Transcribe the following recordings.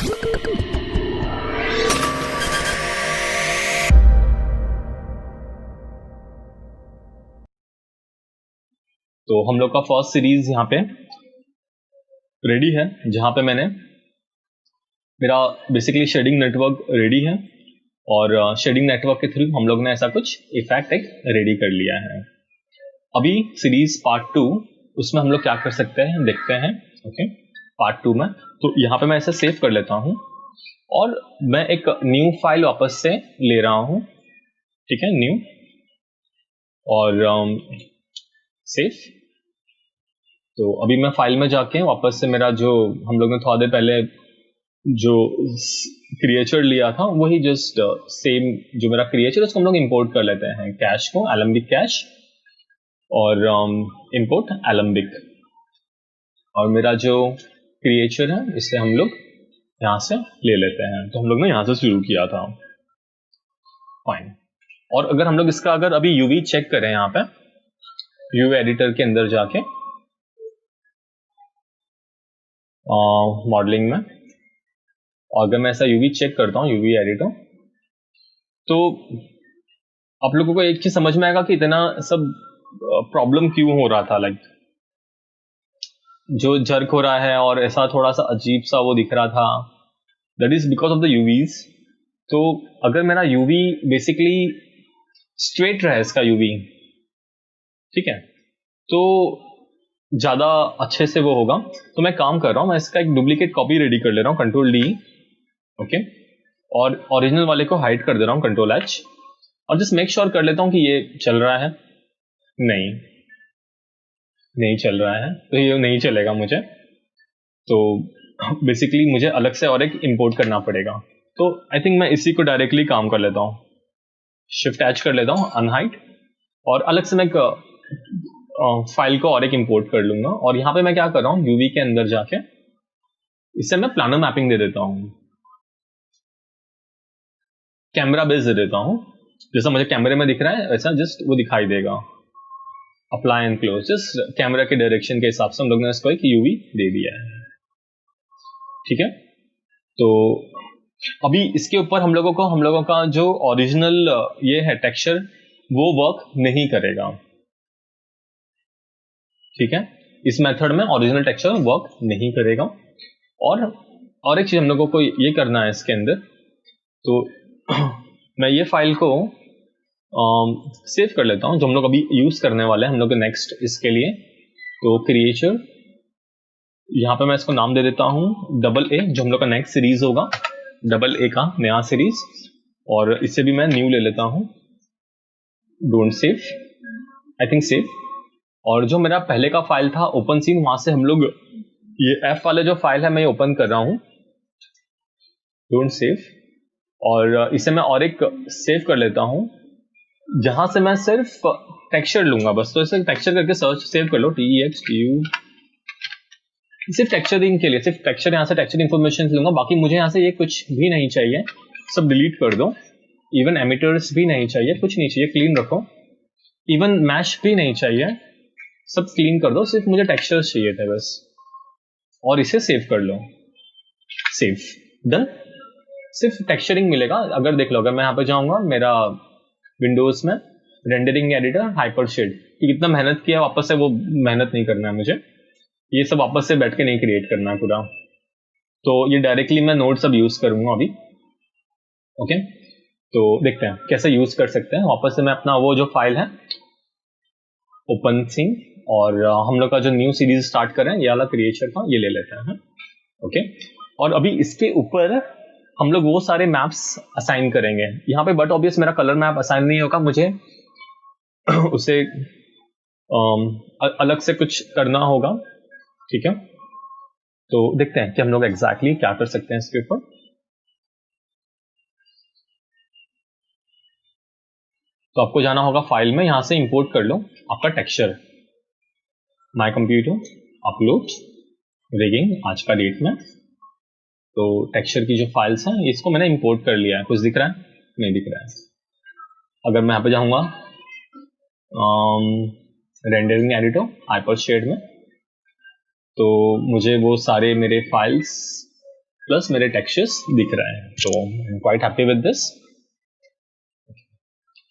तो हम लोग का फर्स्ट सीरीज यहाँ पे रेडी है, जहाँ पे मैंने मेरा बेसिकली शेडिंग नेटवर्क रेडी है और शेडिंग नेटवर्क के थ्रू हम लोग ने ऐसा कुछ इफेक्ट एक रेडी कर लिया है। अभी सीरीज पार्ट 2 उसमें हम लोग क्या कर सकते हैं देखते हैं। ओके, पार्ट 2 में तो यहाँ पे मैं ऐसे सेव कर लेता हूँ और मैं एक न्यू फाइल वापस से ले रहा हूँ। ठीक है, न्यू और सेव। तो अभी मैं फाइल में जाके वापस से मेरा जो हम लोग ने थोड़ा देर पहले जो क्रिएचर लिया था वही जस्ट सेम जो मेरा क्रिएचर उसको हम लोग इंपोर्ट कर लेते हैं, कैश को एलम्बिक कैश और इंपोर्ट एलम्बिक। और मेरा जो क्रिएचर है इसे हम लोग यहाँ से ले लेते हैं। तो हम लोग ने यहाँ से शुरू किया था। फाइन। और अगर हम लोग इसका अगर अभी यूवी चेक करें यहाँ पे यूवी एडिटर के अंदर जाके मॉडलिंग में, और अगर मैं ऐसा यूवी चेक करता हूँ यूवी एडिटर, तो आप लोगों को एक चीज समझ में आएगा कि इतना सब प्रॉब्लम क्यों हो रहा था। लाइक जो जर्क हो रहा है और ऐसा थोड़ा सा अजीब सा वो दिख रहा था, that is because of the यूवीज। तो अगर मेरा यूवी बेसिकली स्ट्रेट रहा है इसका यूवी, ठीक है, तो ज्यादा अच्छे से वो होगा। तो मैं काम कर रहा हूं, मैं इसका एक डुप्लीकेट कॉपी रेडी कर ले रहा हूं, कंट्रोल डी। ओके, और ओरिजिनल वाले को हाइड कर दे रहा हूं, कंट्रोल एच। और जस्ट मेक श्योर कर लेता हूं कि ये चल रहा है। नहीं चल रहा है, तो ये नहीं चलेगा मुझे। तो बेसिकली मुझे अलग से और एक इंपोर्ट करना पड़ेगा। तो आई थिंक मैं इसी को डायरेक्टली काम कर लेता हूँ, शिफ्ट एच कर लेता हूँ, अनहाइड, और अलग से मैं फाइल को और एक इंपोर्ट कर लूंगा। और यहाँ पे मैं क्या कर रहा हूँ, यूवी के अंदर जाके इसे मैं प्लानर मैपिंग दे देता हूँ, कैमरा बेस दे देता हूँ। जैसा मुझे कैमरे में दिख रहा है वैसा जस्ट वो दिखाई देगा। Apply and close, just camera के डायरेक्शन के हिसाब से हम लोग ने इसको एक यूवी दे दिया है। ठीक है, तो अभी इसके ऊपर हम लोगों का जो ओरिजिनल ये है टेक्सचर वो वर्क नहीं करेगा। ठीक है, इस मेथड में ओरिजिनल टेक्सचर वर्क नहीं करेगा। और एक चीज हम लोगों को ये करना है इसके अंदर, तो मैं ये फाइल को सेव कर लेता हूं जो हम लोग अभी यूज करने वाले हैं हम लोग नेक्स्ट इसके लिए। तो क्रिएचर, यहाँ पे मैं इसको नाम दे देता हूं AA, जो हम लोग का नेक्स्ट सीरीज होगा, AA का नया सीरीज। और इससे भी मैं न्यू ले लेता हूं, don't save, I think save. और जो मेरा पहले का फाइल था ओपन सीन, वहां से हम लोग ये F वाले जो फाइल है मैं ओपन कर रहा हूं, डोंट सेव। और इसे मैं और एक सेव कर लेता हूं जहां से मैं सिर्फ टेक्सचर लूंगा बस। तो इसे टेक्सचर करके सर्च सेव कर लो, TEXTU, सिर्फ टेक्सचरिंग के लिए, सिर्फ टेक्सचर, यहाँ से टेक्सचर इन्फॉर्मेशन लूंगा। बाकी मुझे यहाँ से ये कुछ भी नहीं चाहिए, सब डिलीट कर दो। इवन एमिटर्स भी नहीं चाहिए, कुछ नहीं चाहिए, क्लीन रखो। इवन मैश भी नहीं चाहिए, सब क्लीन कर दो। सिर्फ मुझे टेक्सचर्स चाहिए थे बस, और इसे सेव कर लो, सेव, डन। सिर्फ टेक्सचरिंग मिलेगा। अगर देख लो, अगर मैं यहाँ पे जाऊंगा मेरा विंडोज में रेंडरिंग एडिटर हाइपरशेड, कितना मेहनत किया, वापस से वो मेहनत नहीं करना है मुझे, ये सब वापस से बैठ के नहीं क्रिएट करना है पूरा। तो ये डायरेक्टली मैं नोड सब यूज करूंगा अभी। ओके, तो देखते हैं कैसे यूज कर सकते हैं। वापस से मैं अपना वो जो फाइल है ओपन सीन, और हम लोग का जो न्यू सीरीज स्टार्ट करें ये वाला क्रिएचर का ये ले लेते हैं। ओके, और अभी इसके ऊपर हम लोग वो सारे मैप्स असाइन करेंगे यहाँ पे, बट ऑब्वियस मेरा कलर मैप असाइन नहीं होगा, मुझे उसे अलग से कुछ करना होगा। ठीक है, तो देखते हैं कि हम लोग एग्जैक्टली क्या कर सकते हैं इसके ऊपर। तो आपको जाना होगा फाइल में, यहां से इंपोर्ट कर लो आपका texture, my computer, upload, rigging, आज का डेट में। तो टेक्सचर की जो फाइल्स हैं इसको मैंने इंपोर्ट कर लिया है। कुछ दिख रहा है? नहीं दिख रहा है। अगर मैं यहाँ पे जाऊंगा रेंडरिंग एडिटर हाइपरशेड में, तो मुझे वो सारे मेरे फाइल्स प्लस मेरे टेक्सचर्स दिख रहे हैं, तो I am quite happy with this.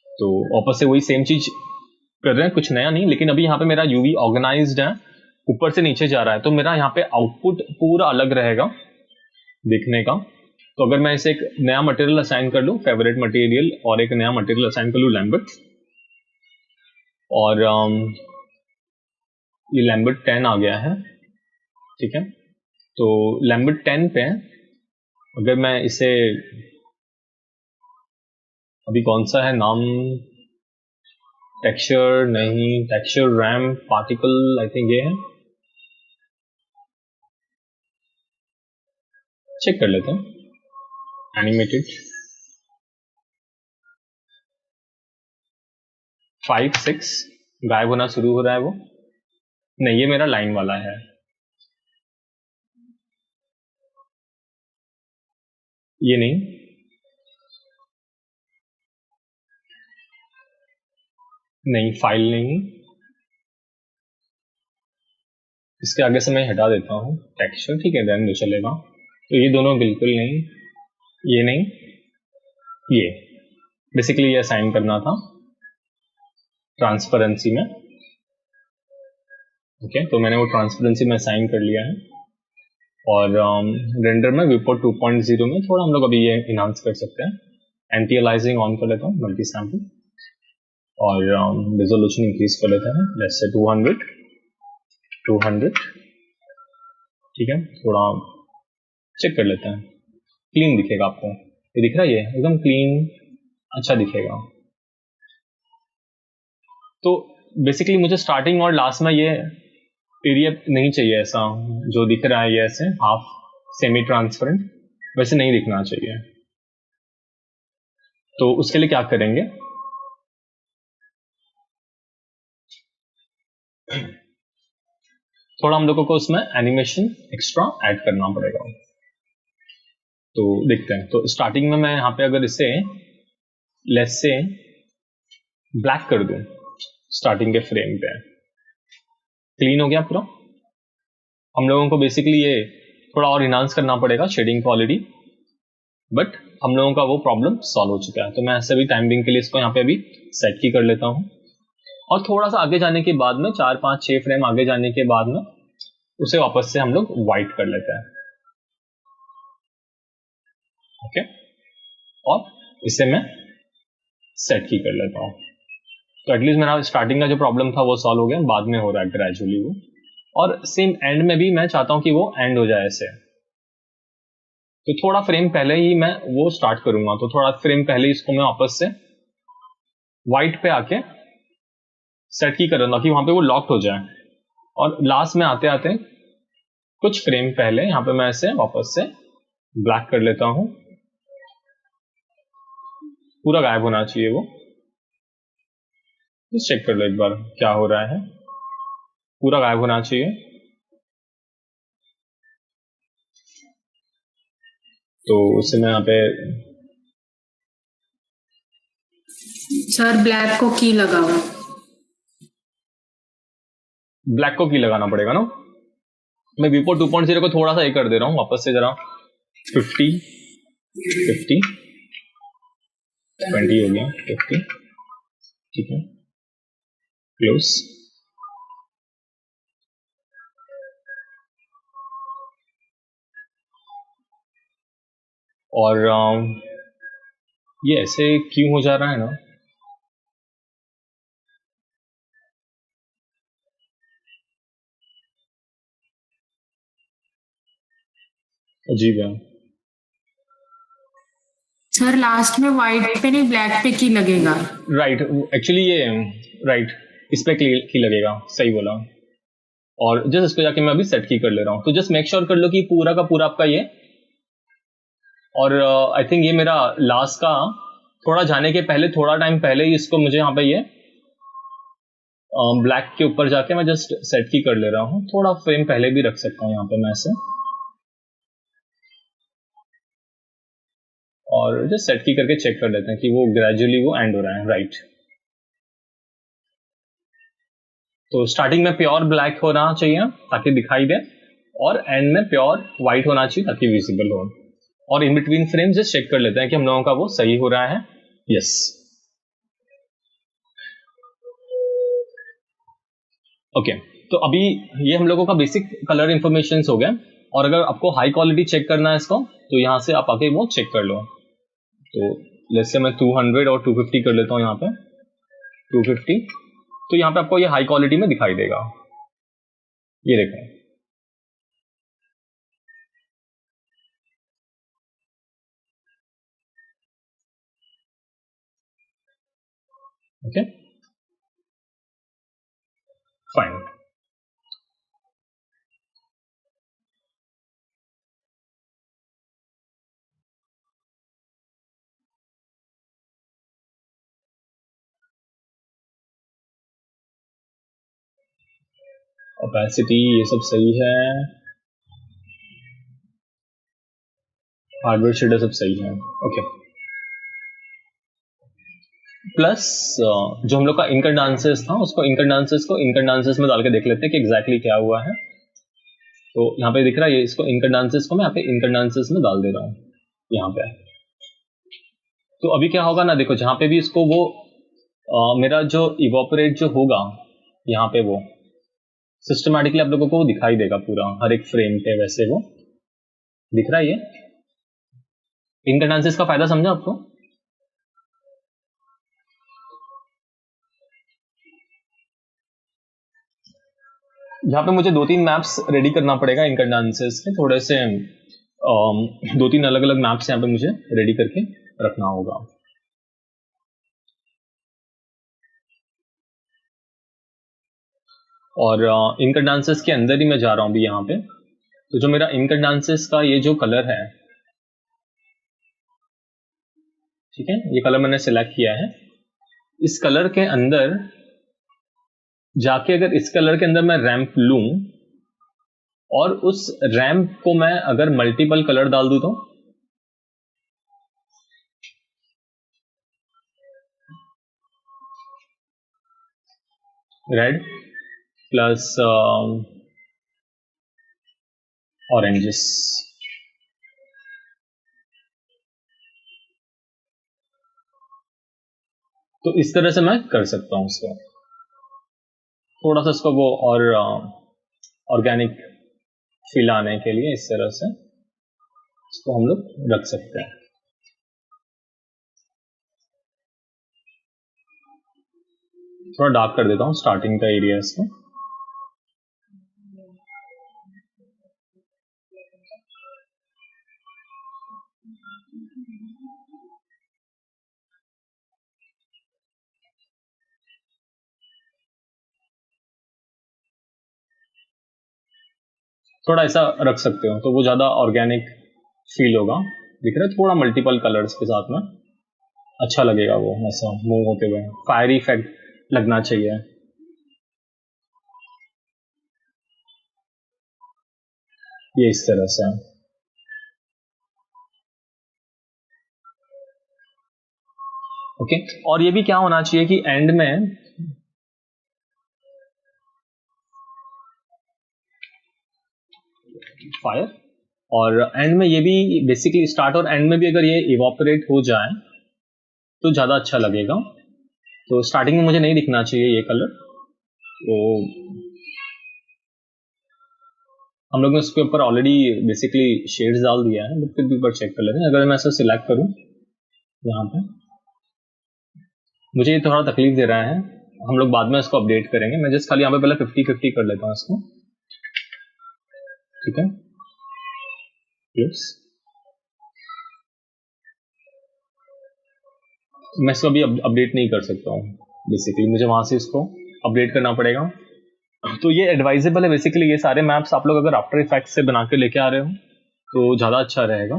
तो वापस से वही सेम चीज कर रहे हैं, कुछ नया नहीं, लेकिन अभी यहाँ पे मेरा यूवी ऑर्गेनाइज्ड है, ऊपर से नीचे जा रहा है, तो मेरा यहाँ पे आउटपुट पूरा अलग रहेगा दिखने का। तो अगर मैं इसे एक नया मटेरियल असाइन कर लूँ, फेवरेट मटेरियल, और एक नया मटेरियल असाइन कर लूँ लैम्बर्ट, और ये लैम्बर्ट 10 आ गया है, ठीक है। तो लैम्बर्ट 10 पे अगर मैं इसे, अभी कौन सा है नाम, टेक्सचर नहीं, texture RAM particle, I think ये है, चेक कर लेते हैं। एनिमेटेड 5 6 गायब होना शुरू हो रहा है वो, नहीं ये मेरा लाइन वाला है, ये नहीं फाइल नहीं, इसके आगे से मैं हटा देता हूँ टेक्सचर, ठीक है, देन जो चलेगा। तो ये दोनों बिल्कुल नहीं, ये नहीं, ये बेसिकली ये असाइन करना था ट्रांसपेरेंसी में, ओके। तो मैंने वो ट्रांसपेरेंसी में असाइन कर लिया है, और रेंडर में विपोर्ट 2.0 में थोड़ा हम लोग अभी ये इनहांस कर सकते हैं। एंटी अलाइजिंग ऑन कर लेता हूँ, मल्टी सैम्पल, और रिजोल्यूशन इंक्रीज कर लेते हैं, लेट्स से 200, ठीक है। थोड़ा चेक कर लेते हैं, क्लीन दिखेगा आपको, ये दिख रहा है, ये एकदम क्लीन अच्छा दिखेगा। तो बेसिकली मुझे स्टार्टिंग और लास्ट में ये एरिया नहीं चाहिए, ऐसा जो दिख रहा है ये ऐसे हाफ सेमी ट्रांसपेरेंट, वैसे नहीं दिखना चाहिए। तो उसके लिए क्या करेंगे, थोड़ा हम लोगों को उसमें एनिमेशन एक्स्ट्रा ऐड करना पड़ेगा। तो देखते हैं, तो स्टार्टिंग में मैं यहाँ पे अगर इसे लेस से ब्लैक कर दूं स्टार्टिंग के फ्रेम पे, क्लीन हो गया पूरा। हम लोगों को बेसिकली ये थोड़ा और इनहांस करना पड़ेगा शेडिंग क्वालिटी, बट हम लोगों का वो प्रॉब्लम सॉल्व हो चुका है। तो मैं ऐसे भी टाइम बिंग के लिए इसको यहाँ पे अभी सेट की कर लेता हूँ, और थोड़ा सा आगे जाने के बाद में 4 5 6 फ्रेम आगे जाने के बाद में उसे वापस से हम लोग व्हाइट कर लेते हैं, ओके। और इसे मैं सेट की कर लेता हूँ। तो एटलीस्ट मेरा स्टार्टिंग का जो प्रॉब्लम था वो सॉल्व हो गया, बाद में हो रहा है ग्रेजुअली वो, और सेम एंड में भी मैं चाहता हूँ कि वो एंड हो जाए ऐसे। तो थोड़ा फ्रेम पहले ही मैं वो स्टार्ट करूंगा, तो थोड़ा फ्रेम पहले ही इसको मैं वापस से व्हाइट पे आके सेट की कर ताकि वहां पे वो लॉक्ड हो जाए। और लास्ट में आते आते कुछ फ्रेम पहले यहाँ पे मैं इसे वापस से ब्लैक कर लेता हूं, पूरा गायब होना चाहिए वो। चेक कर लो एक बार क्या हो रहा है, पूरा गायब होना चाहिए। तो उससे मैं यहाँ पे सर ब्लैक को की लगाओ, ब्लैक को की लगाना पड़ेगा ना। मैं विपोर्ट 2.0 को थोड़ा सा ये कर दे रहा हूँ वापस से, जरा 50 20 हो गया, 50, ठीक है, क्लोज। और ये ऐसे क्यों हो जा रहा है ना, अजीब है। सर लास्ट में व्हाइट पे नहीं ब्लैक पे की लगेगा, राइट, एक्चुअली ये राइट इस पे की लगेगा, सही बोला। और जस्ट इसको जाके मैं अभी सेट की कर ले रहा हूँ। तो जस्ट मेक श्योर कर लो कि पूरा का पूरा आपका ये, और आई थिंक ये मेरा लास्ट का थोड़ा जाने के पहले, थोड़ा टाइम पहले ही इसको मुझे यहाँ पे ये ब्लैक के ऊपर जाके मैं जस्ट सेट की कर ले रहा हूँ। थोड़ा फ्रेम पहले भी रख सकता हूँ यहाँ पे मैं ऐसे, और जस्ट सेट की करके चेक कर लेते हैं कि वो ग्रेजुअली वो एंड हो रहा है, राइट। तो स्टार्टिंग में प्योर ब्लैक होना चाहिए ताकि दिखाई दे, और एंड में प्योर वाइट होना चाहिए ताकि विजिबल हो। और in between frame just check कर लेते हैं कि हम लोगों का वो सही हो रहा है। Yes, okay. तो अभी ये हम लोगों का बेसिक कलर इन्फॉर्मेशन हो गया। और अगर आपको हाई क्वालिटी चेक करना है इसको, तो यहाँ से आप आके वो चेक कर लो। तो जैसे मैं 200 और 250 कर लेता हूँ यहाँ पे, 250। तो यहाँ पे आपको ये हाई क्वालिटी में दिखाई देगा, ये देखो। Okay, fine. ओपेसिटी ये सब सही है, हार्डवेयर शेडर सब सही है। ओके, प्लस जो हम लोग का इनकंडांसेस था, उसको इनकंडांसेस में डाल के देख लेते हैं कि एग्जैक्टली क्या हुआ है। तो यहाँ पे दिख रहा है ये, इसको इनकंडांसेस को मैं यहाँ पे इनकंडांसेस में डाल दे रहा हूँ यहाँ पे। तो अभी क्या होगा ना, देखो जहाँ पे भी इसको वो मेरा जो इवोपरेट जो होगा यहाँ पे, वो सिस्टमैटिकली आप लोगों को वो दिखाई देगा पूरा हर एक फ्रेम पे, वैसे वो दिख रहा है। ये इनकंडांसेस का फायदा समझा आपको? यहाँ पे मुझे 2-3 मैप्स रेडी करना पड़ेगा इनकंडांसेस के, थोड़े से 2-3 अलग अलग मैप्स यहाँ पे मुझे रेडी करके रखना होगा। और इनकंडांसेस के अंदर ही मैं जा रहा हूँ अभी यहाँ पे। तो जो मेरा इनकंडांसेस का ये जो कलर है, ठीक है, ये कलर मैंने सिलेक्ट किया है। इस कलर के अंदर जाके अगर इस कलर के अंदर मैं रैंप लूं और उस रैंप को मैं अगर मल्टीपल कलर डाल दूं, तो रेड प्लस ऑरेंजेस, तो इस तरह से मैं कर सकता हूं इसको। थोड़ा सा इसको वो और ऑर्गेनिक फील आने के लिए इस तरह से इसको हम लोग रख सकते हैं। थोड़ा डार्क कर देता हूँ स्टार्टिंग का एरिया इसको। थोड़ा ऐसा रख सकते हो तो वो ज्यादा ऑर्गेनिक फील होगा। दिख रहा है, थोड़ा मल्टीपल कलर्स के साथ में अच्छा लगेगा वो, ऐसा मूव होते हुए फायरी इफेक्ट लगना चाहिए। ये इस तरह से। ओके, और ये भी क्या होना चाहिए कि एंड में फायर, और एंड में ये भी बेसिकली स्टार्ट और एंड में भी अगर ये इवोपरेट हो जाए तो ज्यादा अच्छा लगेगा। तो स्टार्टिंग में मुझे नहीं दिखना चाहिए ये कलर, तो हम लोग ने उसके ऊपर ऑलरेडी बेसिकली शेड्स डाल दिया है, बट फिर भी एक बार चेक कर लेते हैं। अगर मैं ऐसा सिलेक्ट करूं यहाँ पे, मुझे ये थोड़ा तकलीफ दे रहा है, हम लोग बाद में इसको अपडेट करेंगे। मैं जस्ट खाली यहाँ पे पहले 50-50 कर लेता हूँ इसको, ठीक है। यस, मैं इसको अभी अपडेट नहीं कर सकता हूँ, बेसिकली मुझे वहां से इसको अपडेट करना पड़ेगा। तो ये एडवाइजेबल है बेसिकली, ये सारे मैप्स आप लोग अगर आफ्टर इफेक्ट्स से बना के लेके आ रहे हो तो ज़्यादा अच्छा रहेगा,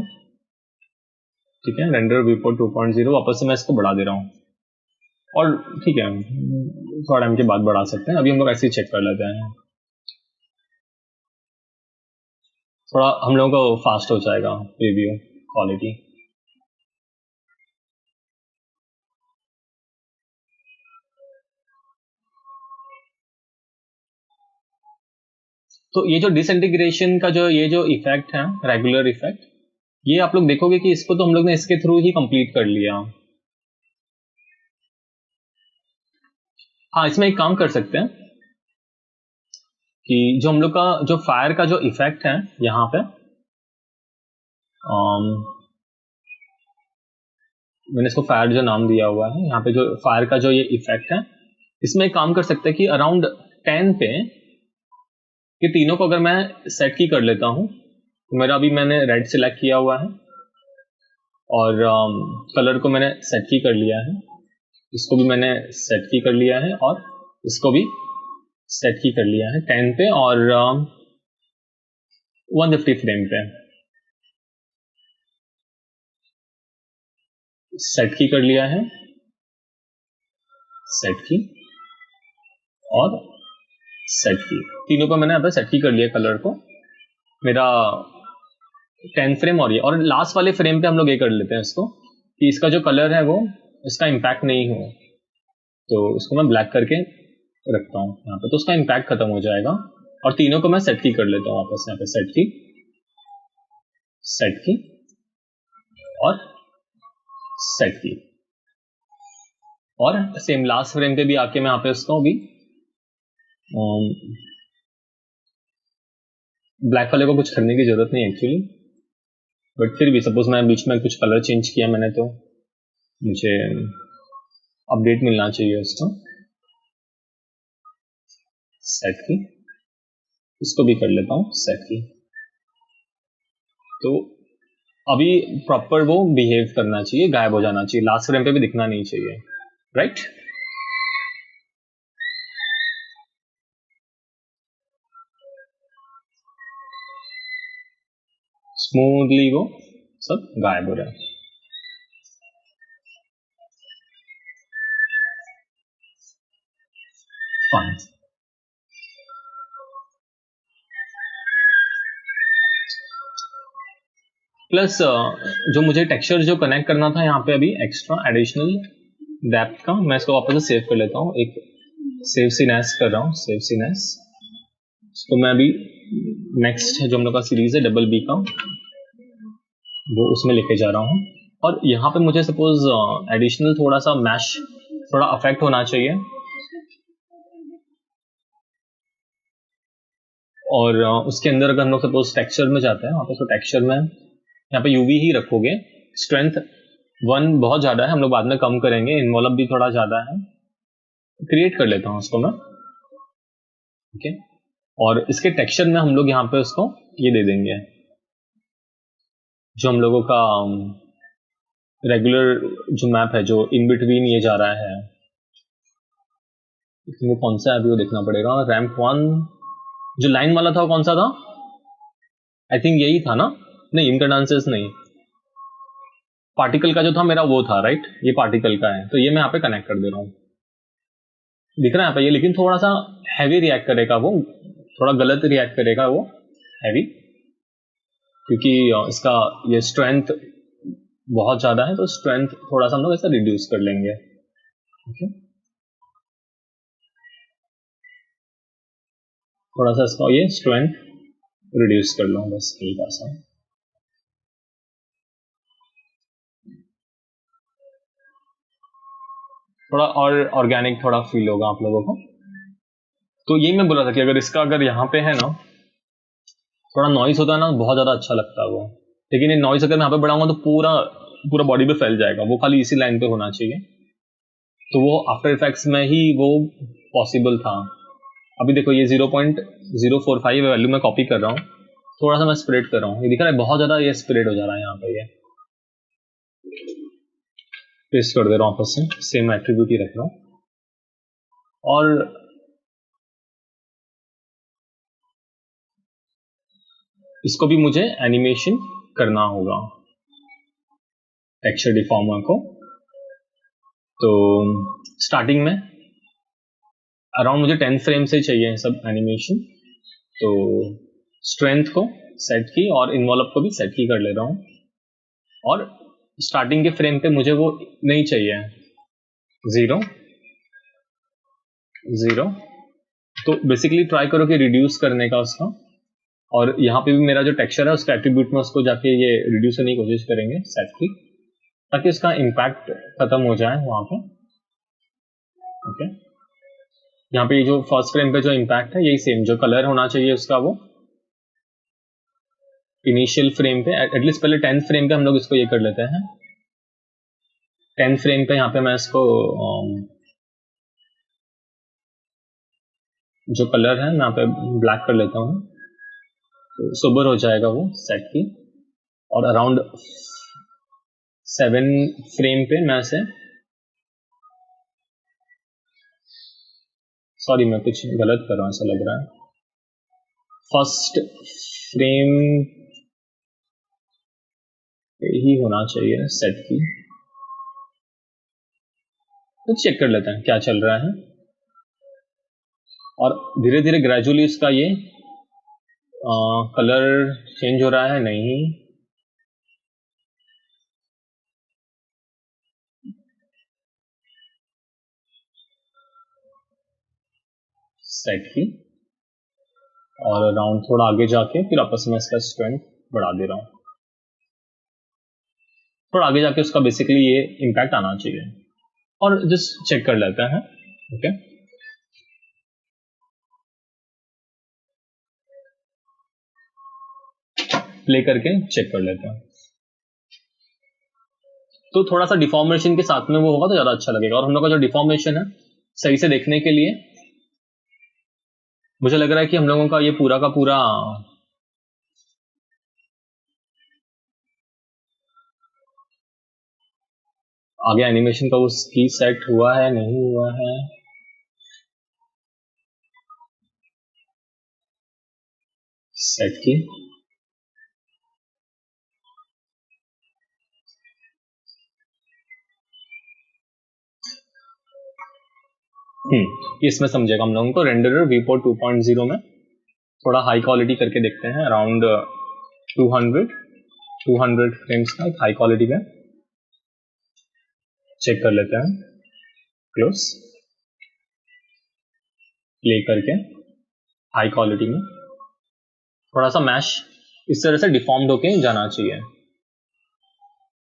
ठीक है। रेंडर व्यूपोर्ट 2.0 वापस से मैं इसको बढ़ा दे रहा हूँ, और ठीक है थोड़ा टाइम के बाद बढ़ा सकते हैं। अभी हम लोग ऐसे ही चेक कर लेते हैं, थोड़ा हम लोगों का फास्ट हो जाएगा रिव्यू क्वालिटी। तो ये जो डिसइंटीग्रेशन का ये जो इफेक्ट है, रेगुलर इफेक्ट, ये आप लोग देखोगे कि इसको तो हम लोग ने इसके थ्रू ही कंप्लीट कर लिया। हाँ, इसमें एक काम कर सकते हैं कि जो हम लोग का जो फायर का जो इफेक्ट है यहाँ पे, मैंने इसको फायर जो नाम दिया हुआ है, यहाँ पे जो फायर का जो ये इफेक्ट है, इसमें एक काम कर सकते हैं कि अराउंड 10 पे ये तीनों को अगर मैं सेट की कर लेता हूँ, तो मेरा अभी मैंने रेड सिलेक्ट किया हुआ है और कलर को मैंने सेट की कर लिया है, इसको भी मैंने सेट की कर लिया है और इसको भी सेट की कर लिया है 10 पे और 150 फ्रेम पे सेट की कर लिया है, सेट की और सेट की, तीनों को मैंने यहाँ पे सेट की कर लिया कलर को। मेरा 10 फ्रेम और लास्ट वाले फ्रेम पे हम लोग ये कर लेते हैं इसको कि इसका जो कलर है वो इसका इम्पैक्ट नहीं हो, तो इसको मैं ब्लैक करके रखता हूँ यहाँ पे, तो उसका इम्पैक्ट खत्म हो जाएगा। और तीनों को मैं सेट की कर लेता हूँ वापस, यहाँ पे सेट की, सेट की और सेट की, और सेम लास्ट फ्रेम पे भी आके मैं यहाँ पे उसको भी ब्लैक वाले को कुछ करने की जरूरत नहीं एक्चुअली, बट फिर भी सपोज मैं बीच में कुछ कलर चेंज किया मैंने, तो मुझे अपडेट मिलना चाहिए उसको। सेट की, इसको भी कर लेता हूँ सेट की, तो अभी प्रॉपर वो बिहेव करना चाहिए, गायब हो जाना चाहिए, लास्ट फ्रेम पे भी दिखना नहीं चाहिए, राइट? स्मूथली वो सब गायब हो रहा है। फाइन। प्लस जो मुझे टेक्सचर जो कनेक्ट करना था यहाँ पे अभी एक्स्ट्रा एडिशनल डेप्थ का, मैं इसको वापस से सेव कर लेता हूँ, एक सेव सीनेस कर रहा हूँ, सेव सीनेस, इसको मैं अभी नेक्स्ट जो हम लोग का सीरीज है डबल बी का, वो उसमें लेके जा रहा हूँ। और यहाँ पे मुझे सपोज एडिशनल थोड़ा सा मैश, थोड़ा अफेक्ट होना चाहिए, और उसके अंदर अगर हम लोग सपोज टेक्सचर में जाते हैं, वापस तो टेक्सचर में यहाँ पे यूवी ही रखोगे, स्ट्रेंथ 1 बहुत ज्यादा है, हम लोग बाद में कम करेंगे, इन्वॉल्व भी थोड़ा ज्यादा है, क्रिएट कर लेता हूँ उसको मैं, ओके। और इसके टेक्सचर में हम लोग यहाँ पे उसको ये दे देंगे, जो हम लोगों का रेगुलर जो मैप है जो इन बिटवीन ये जा रहा है, वो कौन सा है अभी वो देखना पड़ेगा। रैंप 1 जो लाइन वाला था वो कौन सा था? आई थिंक यही था ना? नहीं, इनकर्डांसेस नहीं, पार्टिकल का जो था मेरा वो था, राइट? ये पार्टिकल का है, तो ये मैं यहाँ पे कनेक्ट कर दे रहा हूँ, दिख रहा है यहाँ पे ये, लेकिन थोड़ा सा हैवी रिएक्ट करेगा वो, थोड़ा गलत रिएक्ट करेगा वो हैवी, क्योंकि इसका ये स्ट्रेंथ बहुत ज्यादा है, तो स्ट्रेंथ थोड़ा सा हम लोग ऐसा रिड्यूस कर लेंगे, ओके। थोड़ा सा इसका ये स्ट्रेंथ रिड्यूस कर लो बस, हल्का सा, थोड़ा और ऑर्गेनिक थोड़ा फील होगा आप लोगों को। तो यही मैं बोल रहा था कि अगर इसका अगर यहाँ पे है ना थोड़ा नॉइस होता है ना, बहुत ज्यादा अच्छा लगता है वो, लेकिन ये नॉइस अगर मैं यहाँ पे बढ़ाऊंगा तो पूरा पूरा बॉडी पे फैल जाएगा, वो खाली इसी लाइन पे होना चाहिए, तो वो आफ्टर इफेक्ट्स में ही वो पॉसिबल था। अभी देखो ये 0.045 वैल्यू मैं कॉपी कर रहा हूँ, थोड़ा सा मैं स्प्रेड कर रहा हूँ, ये दिख रहा है बहुत ज्यादा ये स्प्रेड हो जा रहा है यहाँ पे, ये पेस्ट कर दे रहा हूँ वापस से, सेम एट्रीब्यूट ही रख रहा हूँ, और इसको भी मुझे एनिमेशन करना होगा टेक्सचर डिफॉर्मर को। तो स्टार्टिंग में अराउंड मुझे 10 फ्रेम से चाहिए सब एनिमेशन, तो स्ट्रेंथ को सेट की और इन्वॉल्व को भी सेट की कर ले रहा हूँ, और स्टार्टिंग के फ्रेम पे मुझे वो नहीं चाहिए 0 0, तो बेसिकली ट्राई करो कि रिड्यूस करने का उसका, और यहाँ पे भी मेरा जो टेक्सचर है उसका एट्रीब्यूट में उसको जाके ये रिड्यूस करने की कोशिश करेंगे सेट की, ताकि इसका इम्पैक्ट खत्म हो जाए वहाँ पे। ओके, यहाँ पे जो फर्स्ट फ्रेम पे जो इम्पैक्ट है यही सेम जो कलर होना चाहिए उसका वो इनिशियल फ्रेम पे एटलीस्ट पहले 10th फ्रेम पे हम लोग इसको ये कर लेते हैं। 10th फ्रेम पे यहाँ पे मैं इसको जो कलर है मैं यहाँ पे ब्लैक कर लेता हूँ, तो सोबर हो जाएगा वो सेट की। और अराउंड 7 फ्रेम पे मैं इसे, सॉरी मैं कुछ गलत कर रहा हूँ ऐसा लग रहा है, फर्स्ट फ्रेम ही होना चाहिए सेट की। तो चेक कर लेते हैं क्या चल रहा है, और धीरे धीरे ग्रेजुअली इसका ये कलर चेंज हो रहा है नहीं, सेट की। और अराउंड थोड़ा आगे जाके फिर आपस में इसका स्ट्रेंथ बढ़ा दे रहा हूँ, थोड़ा आगे जाके उसका बेसिकली ये इम्पैक्ट आना चाहिए। और जस्ट चेक कर लेते हैं। ओके, प्ले करके चेक कर लेते हैं। तो थोड़ा सा डिफॉर्मेशन के साथ में वो होगा तो ज्यादा अच्छा लगेगा। और हम लोग का जो डिफॉर्मेशन है सही से देखने के लिए मुझे लग रहा है कि हम लोगों का ये पूरा का पूरा आगे एनिमेशन का वो की सेट हुआ है नहीं हुआ है, सेट की। इसमें समझेगा हम लोगों को रेंडरर वीपोर्ट 2.0 में थोड़ा हाई क्वालिटी करके देखते हैं, अराउंड 200 फ्रेम्स का हाई क्वालिटी में चेक कर लेते हैं। क्लोज, प्ले करके हाई क्वालिटी में थोड़ा सा मैश इस तरह से डिफॉर्म्ड होके जाना चाहिए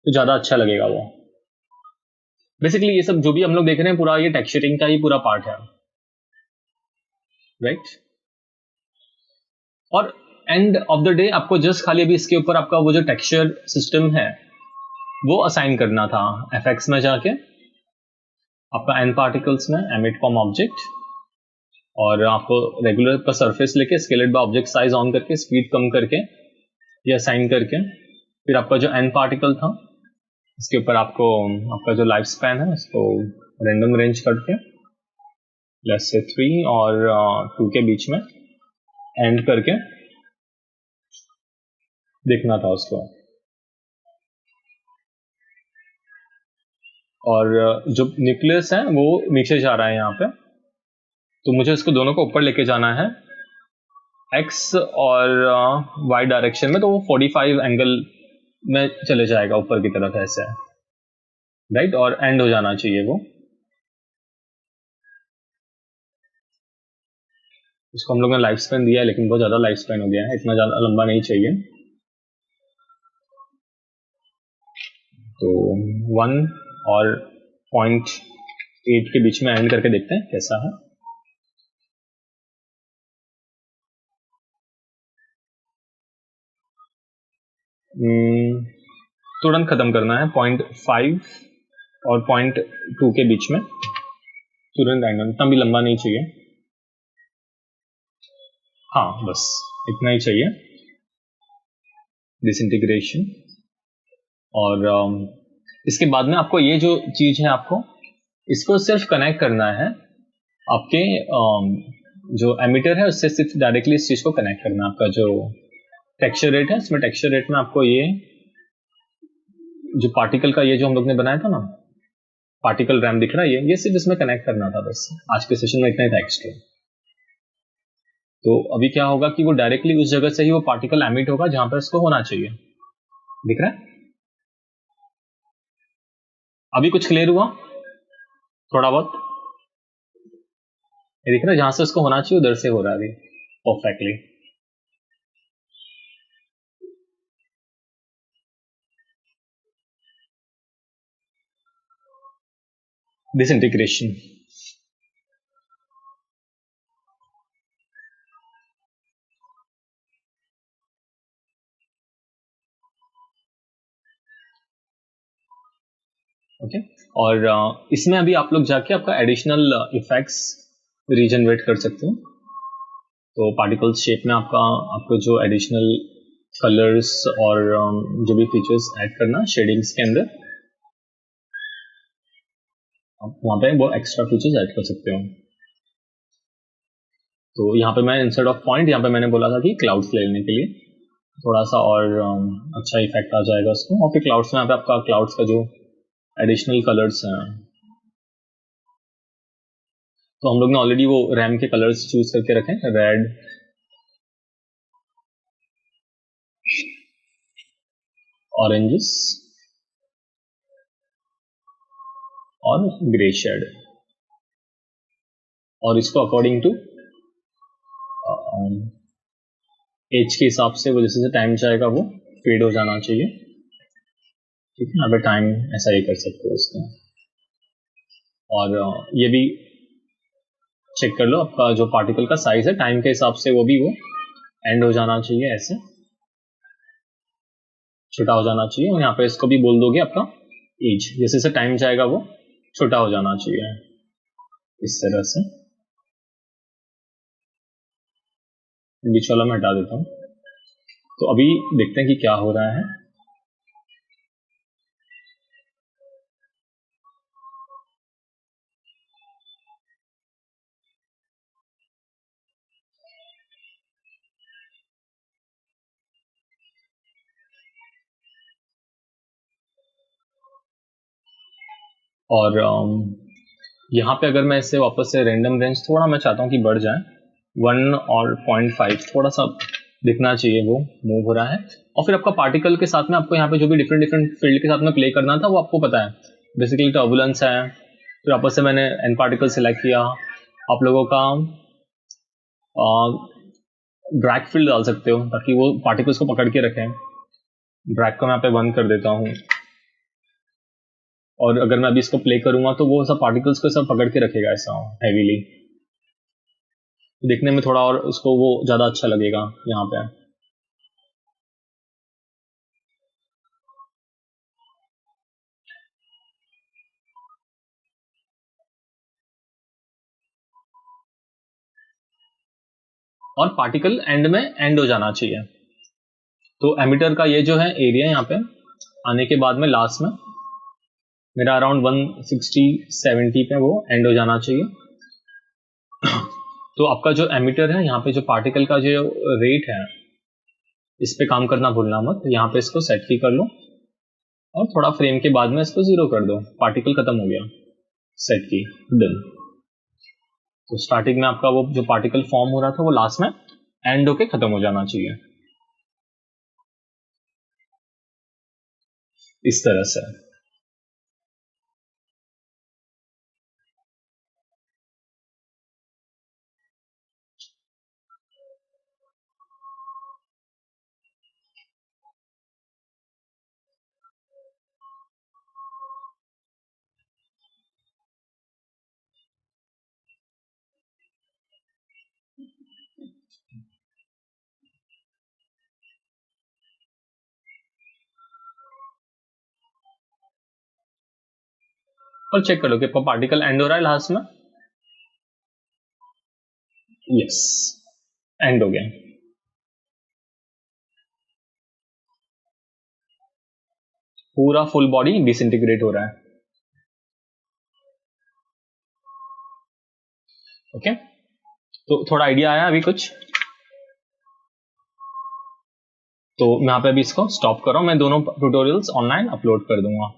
तो ज्यादा अच्छा लगेगा वो। बेसिकली ये सब जो भी हम लोग देख रहे हैं पूरा ये टेक्सचरिंग का ही पूरा पार्ट है, राइट। और एंड ऑफ द डे आपको जस्ट खाली अभी इसके ऊपर आपका वो जो टेक्सचर सिस्टम है वो असाइन करना था एफएक्स में जाके आपका एन पार्टिकल्स में एमिट फ्रॉम ऑब्जेक्ट, और आपको रेगुलर का सरफेस लेके स्केलेट बाय ऑब्जेक्ट साइज ऑन करके स्पीड कम करके ये असाइन करके फिर आपका जो एन पार्टिकल था इसके ऊपर आपको आपका जो लाइफ स्पैन है उसको रैंडम रेंज करके लेट्स से 3 और 2 के बीच में एंड करके देखना था उसको। और जो न्यूक्लियस है वो नीचे जा रहा है यहाँ पे, तो मुझे इसको दोनों को ऊपर लेके जाना है एक्स और वाई डायरेक्शन में, तो वो 45 एंगल में चले जाएगा ऊपर की तरफ ऐसे, राइट। और एंड हो जाना चाहिए वो। इसको हम लोगों ने लाइफ स्पैन दिया है लेकिन बहुत ज्यादा लाइफ स्पैन हो गया है, इतना ज्यादा लंबा नहीं चाहिए। तो 1 और 0.8 के बीच में एंड करके देखते हैं कैसा है। तुरंत खत्म करना है 0.5 और 0.2 के बीच में, तुरंत एंड, इतना भी लंबा नहीं चाहिए। हाँ बस इतना ही चाहिए डिसइंटीग्रेशन। और इसके बाद में आपको ये जो चीज है आपको इसको सिर्फ कनेक्ट करना है आपके जो एमिटर है उससे सिर्फ डायरेक्टली इस चीज को कनेक्ट करना है। आपका जो टेक्सचर रेट है इसमें टेक्सचर रेट में आपको ये जो पार्टिकल का ये जो हम लोग ने बनाया था ना पार्टिकल रैम दिख रहा है ये सिर्फ इसमें कनेक्ट करना था बस। आज के सेशन में इतना ही था एक्स्ट्रा। तो अभी क्या होगा कि वो डायरेक्टली उस जगह से ही वो पार्टिकल एमिट होगा जहां पर इसको होना चाहिए। दिख रहा है अभी कुछ क्लियर हुआ थोड़ा बहुत? ये दिख रहा है जहां से उसको होना चाहिए उधर से हो रहा है अभी परफेक्टली। डिसइंटीग्रेशन। ओके और इसमें अभी आप लोग जाके आपका एडिशनल इफेक्ट्स रीजनरेट कर सकते हो। तो पार्टिकल्स शेप में आपको जो एडिशनल कलर्स और जो भी फीचर्स ऐड करना शेडिंग्स के अंदर, आप वहाँ पे वो एक्स्ट्रा फीचर्स ऐड कर सकते हो। तो यहाँ पे मैं इंस्टेड ऑफ पॉइंट यहाँ पे मैंने बोला था कि क्लाउड्स ले लेने के लिए थोड़ा सा और अच्छा इफेक्ट आ जाएगा उसको। और फिर क्लाउड्स में यहाँ पे आपका क्लाउड्स का जो एडिशनल कलर्स हैं, तो हम लोग ने ऑलरेडी वो रैम के कलर्स चूज करके रखे, रेड, ऑरेंजेस और ग्रे शेड। और इसको अकॉर्डिंग टू एज के हिसाब से वो जैसे जैसे टाइम जाएगा वो फेड हो जाना चाहिए। ठीक है, यहाँ पे टाइम ऐसा ही कर सकते हो इसका। और ये भी चेक कर लो आपका जो पार्टिकल का साइज है टाइम के हिसाब से वो एंड हो जाना चाहिए, ऐसे छोटा हो जाना चाहिए। और यहाँ पे इसको भी बोल दोगे आपका एज, जैसे जैसे टाइम जाएगा वो छोटा हो जाना चाहिए इस तरह से। बीच वाला मैं हटा देता हूँ। तो अभी देखते हैं कि क्या हो रहा है। और यहाँ पे अगर मैं इसे वापस से रेंडम रेंज थोड़ा मैं चाहता हूँ कि बढ़ जाए, 1 और 0.5 थोड़ा सा दिखना चाहिए वो मूव हो रहा है। और फिर आपका पार्टिकल के साथ में आपको यहाँ पे जो भी डिफरेंट डिफरेंट फील्ड के साथ में प्ले करना था वो आपको पता है। बेसिकली टर्बुलेंस है, फिर वापस से मैंने एन पार्टिकल सिलेक्ट किया। आप लोगों का ड्रैग फील्ड डाल सकते हो ताकि वो पार्टिकल्स को पकड़ के रखें। ड्रैग को मैं यहाँ पे बंद कर देता हूँ। और अगर मैं अभी इसको प्ले करूंगा तो वो सब पार्टिकल्स को सब पकड़ के रखेगा ऐसा हैवीली। देखने में थोड़ा और उसको वो ज्यादा अच्छा लगेगा यहाँ पे। और पार्टिकल एंड में एंड हो जाना चाहिए। तो एमिटर का ये जो है एरिया यहाँ पे आने के बाद में लास्ट में मेरा अराउंड 160-70 पे वो एंड हो जाना चाहिए। तो आपका जो एमिटर है यहाँ पे जो पार्टिकल का जो रेट है इस पे काम करना भूलना मत। यहाँ पे इसको सेट की कर लो और थोड़ा फ्रेम के बाद में इसको 0 कर दो। पार्टिकल खत्म हो गया, सेट की, डन। तो स्टार्टिंग में आपका वो जो पार्टिकल फॉर्म हो रहा था वो लास्ट में एंड होके खत्म हो जाना चाहिए इस तरह से। और चेक कर लो कि आपका पार्टिकल एंड हो रहा है लास्ट में। यस, एंड हो गया। पूरा फुल बॉडी डिसइंटीग्रेट हो रहा है। ओके, तो थोड़ा आइडिया आया अभी कुछ। तो मैं यहाँ पे अभी इसको स्टॉप कर रहा हूँ। मैं दोनों ट्यूटोरियल्स ऑनलाइन अपलोड कर दूंगा।